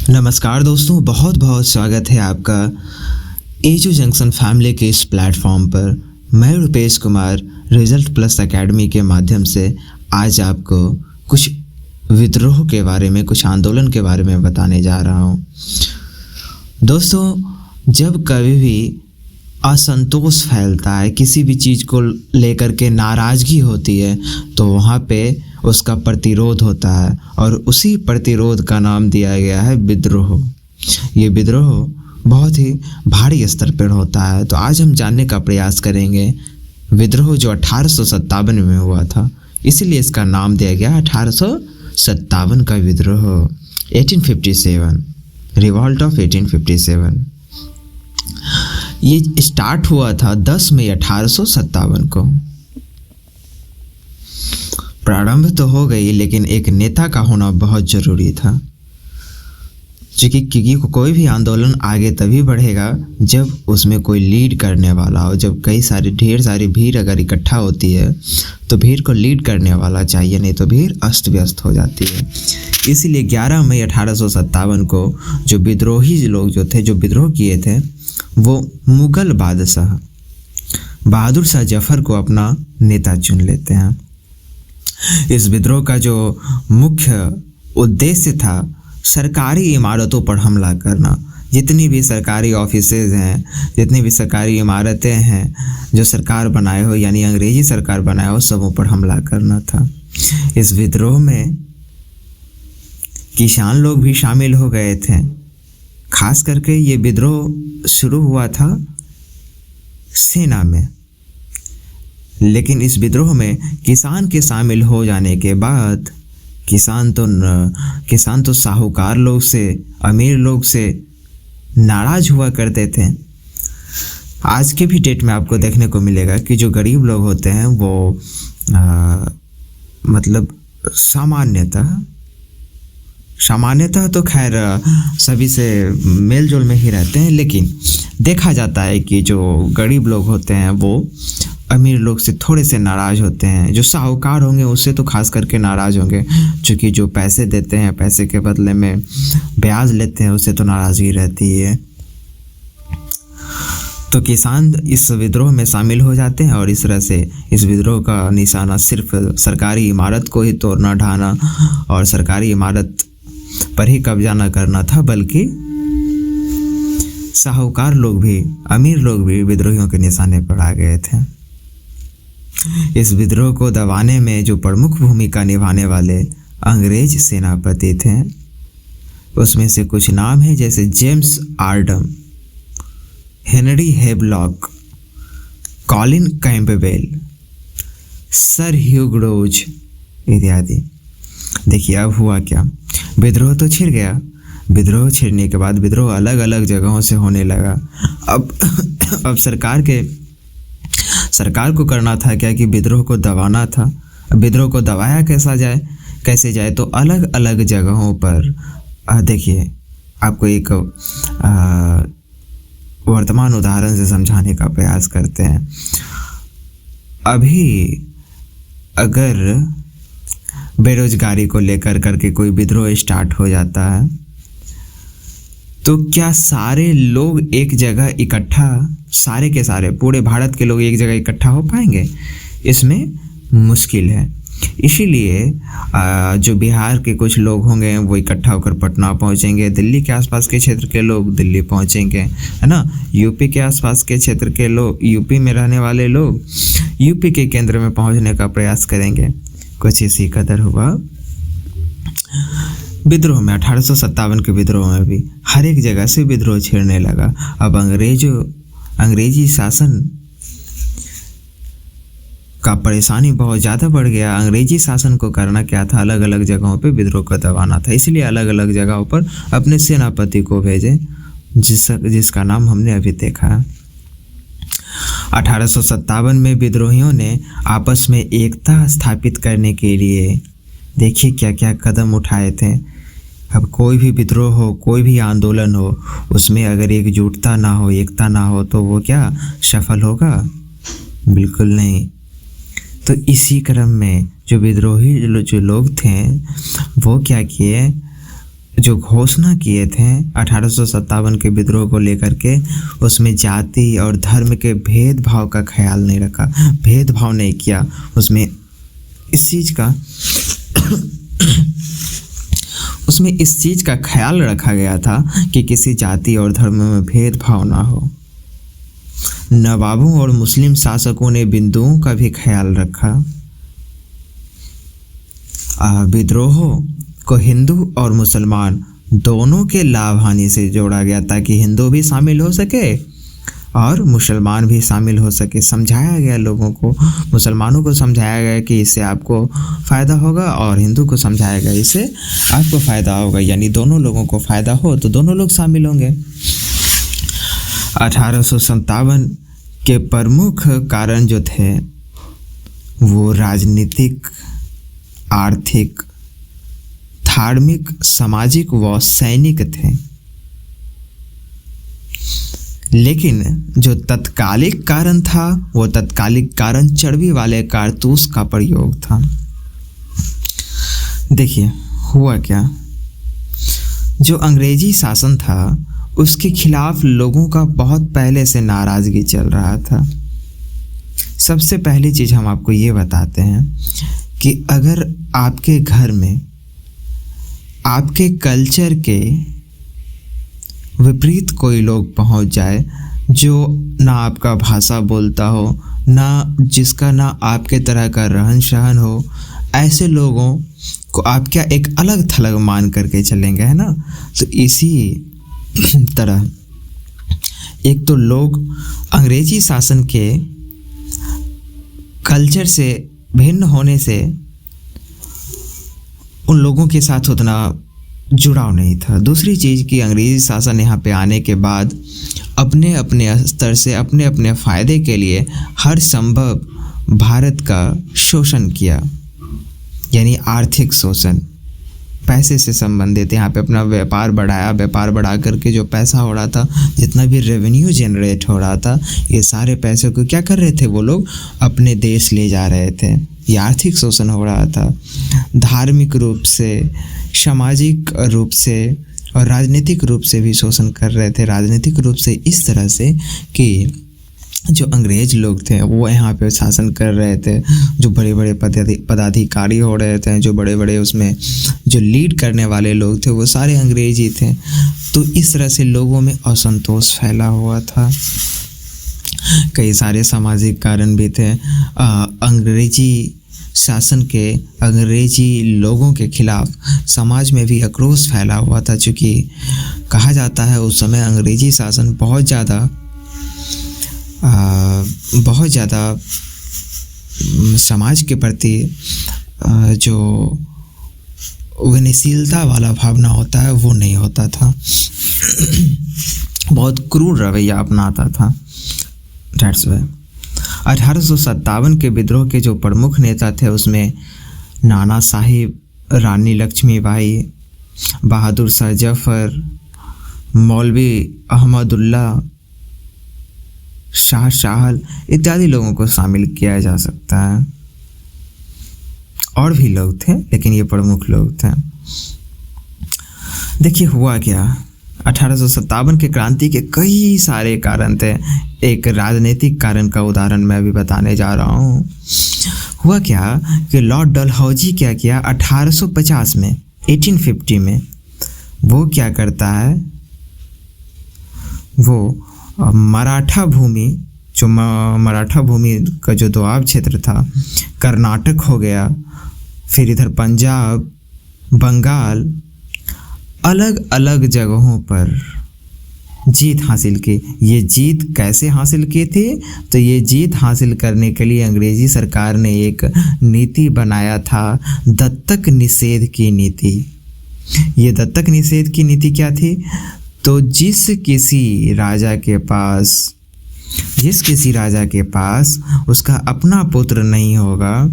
नमस्कार दोस्तों, बहुत बहुत स्वागत है आपका एजू जंक्शन फैमिली के इस प्लेटफॉर्म पर। मैं Rupesh Kumar result plus academy के माध्यम से आज आपको कुछ विद्रोह के बारे में, कुछ आंदोलन के बारे में बताने जा रहा हूँ। दोस्तों, जब कभी भी असंतोष फैलता है, किसी भी चीज़ को लेकर के नाराज़गी होती है, तो वहाँ पे उसका प्रतिरोध होता है और उसी प्रतिरोध का नाम दिया गया है विद्रोह। ये विद्रोह बहुत ही भारी स्तर पर होता है। तो आज हम जानने का प्रयास करेंगे विद्रोह जो 1857 में हुआ था, इसीलिए इसका नाम दिया गया 1857 का विद्रोह। 1857, रिवॉल्ट ऑफ 1857। ये स्टार्ट हुआ था 10 मई 1857 को। प्रारंभ तो हो गई, लेकिन एक नेता का होना बहुत ज़रूरी था, क्योंकि कोई भी आंदोलन आगे तभी बढ़ेगा जब उसमें कोई लीड करने वाला हो। जब ढेर सारी भीड़ अगर इकट्ठा होती है तो भीड़ को लीड करने वाला चाहिए, नहीं तो भीड़ अस्त व्यस्त हो जाती है। इसीलिए 11 मई 1857 को जो विद्रोही लोग जो विद्रोह किए थे, वो मुग़ल बादशाह बहादुर शाह जफ़र को अपना नेता चुन लेते हैं। इस विद्रोह का जो मुख्य उद्देश्य था, सरकारी इमारतों पर हमला करना। जितनी भी सरकारी ऑफिसेज हैं, जितनी भी सरकारी इमारतें हैं जो सरकार बनाए हो, यानी अंग्रेजी सरकार बनाए हो, सबों पर हमला करना था। इस विद्रोह में किसान लोग भी शामिल हो गए थे। खास करके ये विद्रोह शुरू हुआ था सेना में, लेकिन इस विद्रोह में किसान के शामिल हो जाने के बाद किसान तो साहूकार लोग से, अमीर लोग से नाराज़ हुआ करते थे। आज के भी डेट में आपको देखने को मिलेगा कि जो गरीब लोग होते हैं वो मतलब सामान्यतः तो खैर सभी से मेल जोल में ही रहते हैं, लेकिन देखा जाता है कि जो गरीब लोग होते हैं वो अमीर लोग से थोड़े से नाराज़ होते हैं। जो साहूकार होंगे उससे तो खास करके नाराज़ होंगे, क्योंकि जो पैसे देते हैं, पैसे के बदले में ब्याज लेते हैं, उससे तो नाराज़गी रहती है। तो किसान इस विद्रोह में शामिल हो जाते हैं और इस तरह से इस विद्रोह का निशाना सिर्फ सरकारी इमारत को ही तोड़ना ढाना और सरकारी इमारत पर ही कब्जा न करना था, बल्कि साहूकार लोग भी, अमीर लोग भी विद्रोहियों के निशाने पर आ गए थे। इस विद्रोह को दबाने में जो प्रमुख भूमिका निभाने वाले अंग्रेज सेनापति थे, उसमें से कुछ नाम हैं, जैसे जेम्स आर्डम, Henry Havelock, Colin Campbell, sir Hugh Rose इत्यादि। देखिए अब हुआ क्या, विद्रोह तो छिड़ गया। विद्रोह छिड़ने के बाद विद्रोह अलग अलग जगहों से होने लगा। अब सरकार को करना था क्या कि विद्रोह को दबाना था। विद्रोह को दबाया कैसे जाए, तो अलग अलग जगहों पर देखिए, आपको एक वर्तमान उदाहरण से समझाने का प्रयास करते हैं। अभी अगर बेरोजगारी को लेकर करके कोई विद्रोह स्टार्ट हो जाता है, तो क्या सारे लोग एक जगह इकट्ठा, सारे के सारे पूरे भारत के लोग एक जगह इकट्ठा हो पाएंगे? इसमें मुश्किल है। इसीलिए जो बिहार के कुछ लोग होंगे वो इकट्ठा होकर पटना पहुंचेंगे, दिल्ली के आसपास के क्षेत्र के लोग दिल्ली पहुंचेंगे, है ना। यूपी के आसपास के क्षेत्र के लोग, यूपी में रहने वाले लोग यूपी के केंद्र में पहुंचने का प्रयास करेंगे। कुछ इसी कदर हुआ विद्रोह में। 1857 के विद्रोह में भी हर एक जगह से विद्रोह छिड़ने लगा। अब अंग्रेजी शासन का परेशानी बहुत ज़्यादा बढ़ गया। अंग्रेजी शासन को करना क्या था, अलग अलग जगहों पे विद्रोह को दबाना था। इसलिए अलग अलग जगहों पर अपने सेनापति को भेजे, जिसका नाम हमने अभी देखा है। 1857 में विद्रोहियों ने आपस में एकता स्थापित करने के लिए देखिए क्या क्या कदम उठाए थे। अब कोई भी विद्रोह हो, कोई भी आंदोलन हो, उसमें अगर एकजुटता ना हो, एकता ना हो, तो वो क्या सफल होगा? बिल्कुल नहीं। तो इसी क्रम में जो विद्रोही जो लोग थे वो क्या किए, जो घोषणा किए थे 1857 के विद्रोह को लेकर के, उसमें जाति और धर्म के भेदभाव का ख्याल नहीं रखा, भेदभाव नहीं किया। उसमें इस चीज़ का ख्याल रखा गया था कि किसी जाति और धर्म में भेदभाव ना हो। नवाबों और मुस्लिम शासकों ने बिंदुओं का भी ख्याल रखा। विद्रोहों को हिंदू और मुसलमान दोनों के लाभ हानि से जोड़ा गया ताकि हिंदू भी शामिल हो सके और मुसलमान भी शामिल हो सके। समझाया गया लोगों को, मुसलमानों को समझाया गया कि इससे आपको फ़ायदा होगा और हिंदू को समझाया गया इससे आपको फ़ायदा होगा, यानी दोनों लोगों को फ़ायदा हो तो दोनों लोग शामिल होंगे। 1857 के प्रमुख कारण जो थे वो राजनीतिक, आर्थिक, धार्मिक, सामाजिक व सैनिक थे। लेकिन जो तत्कालिक कारण था वो तत्कालिक कारण चर्बी वाले कारतूस का प्रयोग था। देखिए हुआ क्या, जो अंग्रेजी शासन था उसके खिलाफ लोगों का बहुत पहले से नाराज़गी चल रहा था। सबसे पहली चीज़ हम आपको ये बताते हैं कि अगर आपके घर में आपके कल्चर के विपरीत कोई लोग पहुंच जाए, जो ना आपका भाषा बोलता हो, जिसका ना आपके तरह का रहन सहन हो, ऐसे लोगों को आप क्या एक अलग थलग मान करके चलेंगे, है ना। तो इसी तरह एक तो लोग अंग्रेजी शासन के कल्चर से भिन्न होने से उन लोगों के साथ उतना जुड़ाव नहीं था। दूसरी चीज़ कि अंग्रेज़ी शासन यहाँ पे आने के बाद अपने अपने स्तर से अपने अपने फ़ायदे के लिए हर संभव भारत का शोषण किया, यानी आर्थिक शोषण, पैसे से संबंधित। यहाँ पे अपना व्यापार बढ़ाया, व्यापार बढ़ा करके जो पैसा हो रहा था, जितना भी रेवेन्यू जनरेट हो रहा था, ये सारे पैसे को क्या कर रहे थे वो लोग अपने देश ले जा रहे थे। ये आर्थिक शोषण हो रहा था। धार्मिक रूप से, सामाजिक रूप से और राजनीतिक रूप से भी शोषण कर रहे थे। राजनीतिक रूप से इस तरह से कि जो अंग्रेज लोग थे वो यहाँ पे शासन कर रहे थे, जो बड़े बड़े पदाधिकारी हो रहे थे, जो बड़े बड़े उसमें जो लीड करने वाले लोग थे वो सारे अंग्रेजी थे। तो इस तरह से लोगों में असंतोष फैला हुआ था। कई सारे सामाजिक कारण भी थे। अंग्रेजी शासन के अंग्रेजी लोगों के खिलाफ समाज में भी आक्रोश फैला हुआ था, चूँकि कहा जाता है उस समय अंग्रेजी शासन बहुत ज़्यादा समाज के प्रति जो विनयशीलता वाला भावना होता है वो नहीं होता था, बहुत क्रूर रवैया अपनाता था। दैट्स व्हाई 1857 के विद्रोह के जो प्रमुख नेता थे उसमें नाना साहिब, रानी लक्ष्मीबाई, बहादुर शाह जफर, मौलवी अहमदुल्ला, शाह शाहल इत्यादि लोगों को शामिल किया जा सकता है। और भी लोग थे लेकिन ये प्रमुख लोग थे। देखिए हुआ क्या, 1857 के क्रांति के कई सारे कारण थे। एक राजनीतिक कारण का उदाहरण मैं अभी बताने जा रहा हूँ। हुआ क्या कि लॉर्ड डलहौजी क्या किया 1850 में, 1850 में वो क्या करता है, वो मराठा भूमि का जो दोआब क्षेत्र था, कर्नाटक हो गया, फिर इधर पंजाब, बंगाल, अलग अलग जगहों पर जीत हासिल की। ये जीत कैसे हासिल की थी, तो ये जीत हासिल करने के लिए अंग्रेजी सरकार ने एक नीति बनाया था, दत्तक निषेध की नीति। ये दत्तक निषेध की नीति क्या थी, तो जिस किसी राजा के पास उसका अपना पुत्र नहीं होगा,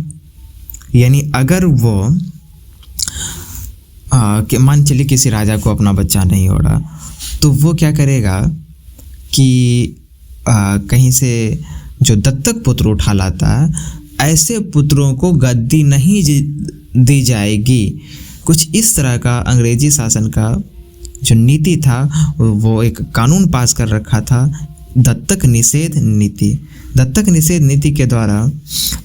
यानी अगर वो मान चलिए किसी राजा को अपना बच्चा नहीं हो रहा, तो वो क्या करेगा कि कहीं से जो दत्तक पुत्र उठा लाता है, ऐसे पुत्रों को गद्दी नहीं दी जाएगी, कुछ इस तरह का अंग्रेजी शासन का जो नीति था वो एक कानून पास कर रखा था, दत्तक निषेध नीति। दत्तक निषेध नीति के द्वारा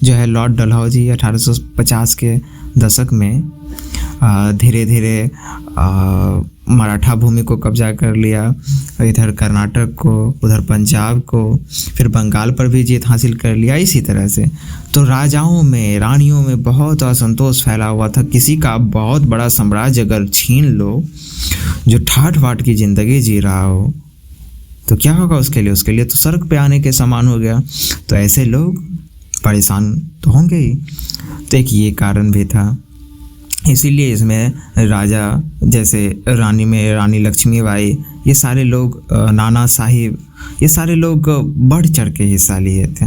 जो है लॉर्ड डलहौजी 1850 के दशक में धीरे धीरे मराठा भूमि को कब्जा कर लिया, इधर कर्नाटक को, उधर पंजाब को, फिर बंगाल पर भी जीत हासिल कर लिया। इसी तरह से तो राजाओं में, रानियों में बहुत असंतोष फैला हुआ था। किसी का बहुत बड़ा साम्राज्य अगर छीन लो, जो ठाठ बाट की ज़िंदगी जी रहा हो, तो क्या होगा उसके लिए तो सड़क पे आने के समान हो गया। तो ऐसे लोग परेशान तो होंगे ही। तो एक ये कारण भी था। इसीलिए इसमें राजा जैसे रानी में रानी लक्ष्मीबाई, ये सारे लोग, नाना साहिब, ये सारे लोग बढ़ चढ़ के हिस्सा लिए थे।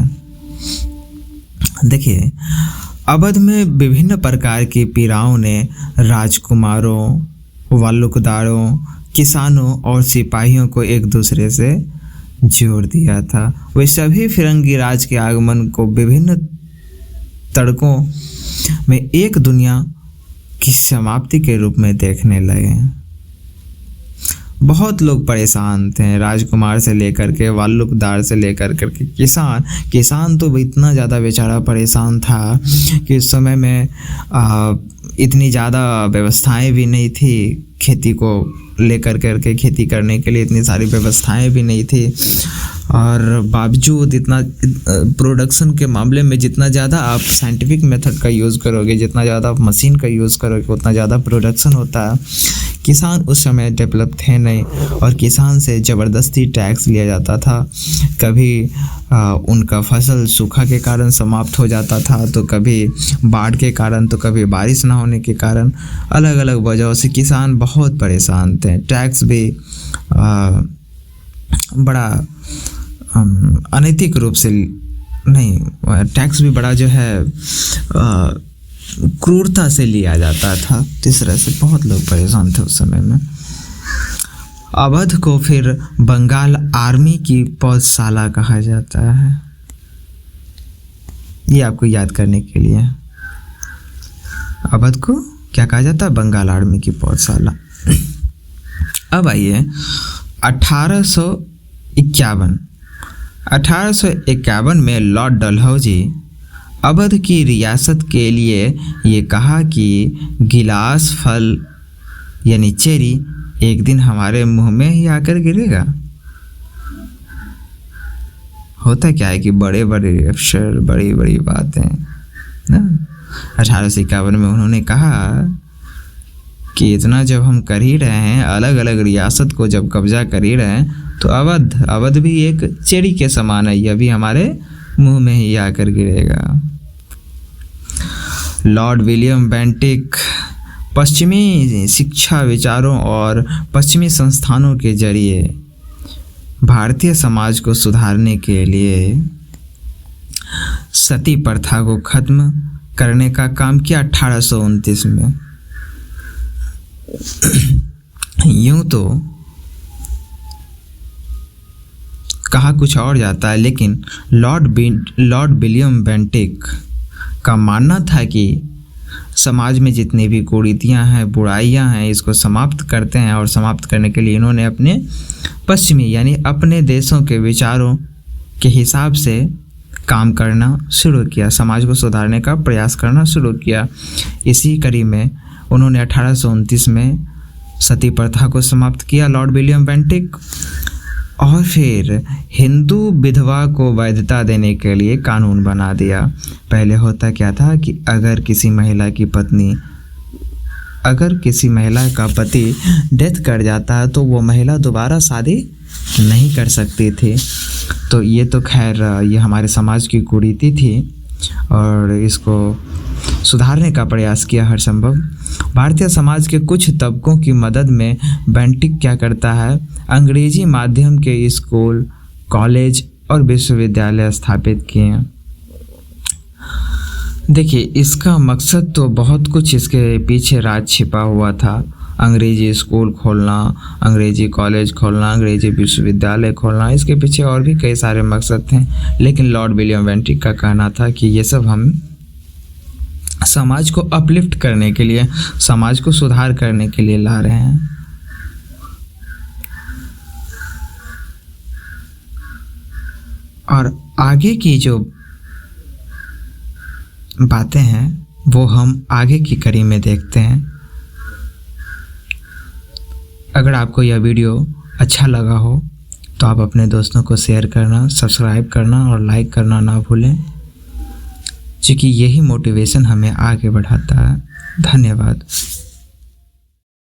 देखिए, अवध में विभिन्न प्रकार की पीराओं ने राजकुमारों, वालुकदारों, किसानों और सिपाहियों को एक दूसरे से जोड़ दिया था। वे सभी फिरंगी राज के आगमन को विभिन्न तड़कों में एक दुनिया की समाप्ति के रूप में देखने लगे। बहुत लोग परेशान थे, राजकुमार से लेकर के वालुकदार से लेकर के किसान तो इतना ज़्यादा बेचारा परेशान था कि उस समय में इतनी ज़्यादा व्यवस्थाएं भी नहीं थी। खेती को लेकर करके, खेती करने के लिए इतनी सारी व्यवस्थाएं भी नहीं थी, और बावजूद इतना प्रोडक्शन के मामले में जितना ज़्यादा आप साइंटिफिक मेथड का यूज़ करोगे, जितना ज़्यादा आप मशीन का यूज़ करोगे, उतना ज़्यादा प्रोडक्शन होता है। किसान उस समय डेवलप थे नहीं, और किसान से ज़बरदस्ती टैक्स लिया जाता था। कभी उनका फसल सूखा के कारण समाप्त हो जाता था, तो कभी बाढ़ के कारण, तो कभी बारिश ना होने के कारण, अलग अलग वजहों से किसान बहुत परेशान थे। टैक्स भी बड़ा अनैतिक रूप से नहीं, टैक्स भी बड़ा जो है क्रूरता से लिया जाता था। तो इस तरह से बहुत लोग परेशान थे उस समय में। अवध को फिर बंगाल आर्मी की पौधशाला कहा जाता है, ये आपको याद करने के लिए। अवध को क्या कहा जाता है? बंगाल आर्मी की पौधशाला। अब आइए 1851 में लॉर्ड डलहौजी अवध की रियासत के लिए ये कहा कि गिलास फल यानी चेरी एक दिन हमारे मुंह में ही आकर गिरेगा। होता क्या है कि बड़े बड़े अफसर, बड़ी बड़ी बातें ना। 1851 में उन्होंने कहा कि इतना जब हम कर ही रहे हैं, अलग अलग रियासत को जब कब्जा कर ही रहे हैं, तो अवध भी एक चेरी के समान है, यह भी हमारे मुंह में ही आकर गिरेगा। लॉर्ड विलियम बेंटिक पश्चिमी शिक्षा विचारों और पश्चिमी संस्थानों के जरिए भारतीय समाज को सुधारने के लिए सती प्रथा को खत्म करने का काम किया 1829 में। यूं तो कहा कुछ और जाता है, लेकिन लॉर्ड विलियम बेंटिक का मानना था कि समाज में जितनी भी कुरीतियाँ हैं, बुराइयाँ हैं, इसको समाप्त करते हैं। और समाप्त करने के लिए इन्होंने अपने पश्चिमी यानी अपने देशों के विचारों के हिसाब से काम करना शुरू किया, समाज को सुधारने का प्रयास करना शुरू किया। इसी कड़ी में उन्होंने 1829 में सती प्रथा को समाप्त किया, लॉर्ड विलियम बेंटिक। और फिर हिंदू विधवा को वैधता देने के लिए कानून बना दिया। पहले होता क्या था कि अगर किसी महिला का पति डेथ कर जाता है तो वो महिला दोबारा शादी नहीं कर सकती थी। तो ये तो खैर ये हमारे समाज की कुरीति थी, और इसको सुधारने का प्रयास किया हर संभव। भारतीय समाज के कुछ तबकों की मदद में बेंटिक क्या करता है, अंग्रेजी माध्यम के स्कूल, कॉलेज और विश्वविद्यालय स्थापित किए। देखिए, इसका मकसद तो बहुत कुछ इसके पीछे राज छिपा हुआ था। अंग्रेजी स्कूल खोलना, अंग्रेजी कॉलेज खोलना, अंग्रेजी विश्वविद्यालय खोलना, इसके पीछे और भी कई सारे मकसद थे। लेकिन लॉर्ड विलियम बेंटिक का कहना था कि ये सब हम समाज को अपलिफ्ट करने के लिए, समाज को सुधार करने के लिए ला रहे हैं। और आगे की जो बातें हैं वो हम आगे की कड़ी में देखते हैं। अगर आपको यह वीडियो अच्छा लगा हो तो आप अपने दोस्तों को शेयर करना, सब्सक्राइब करना और लाइक करना ना भूलें, क्योंकि यही मोटिवेशन हमें आगे बढ़ाता है। धन्यवाद।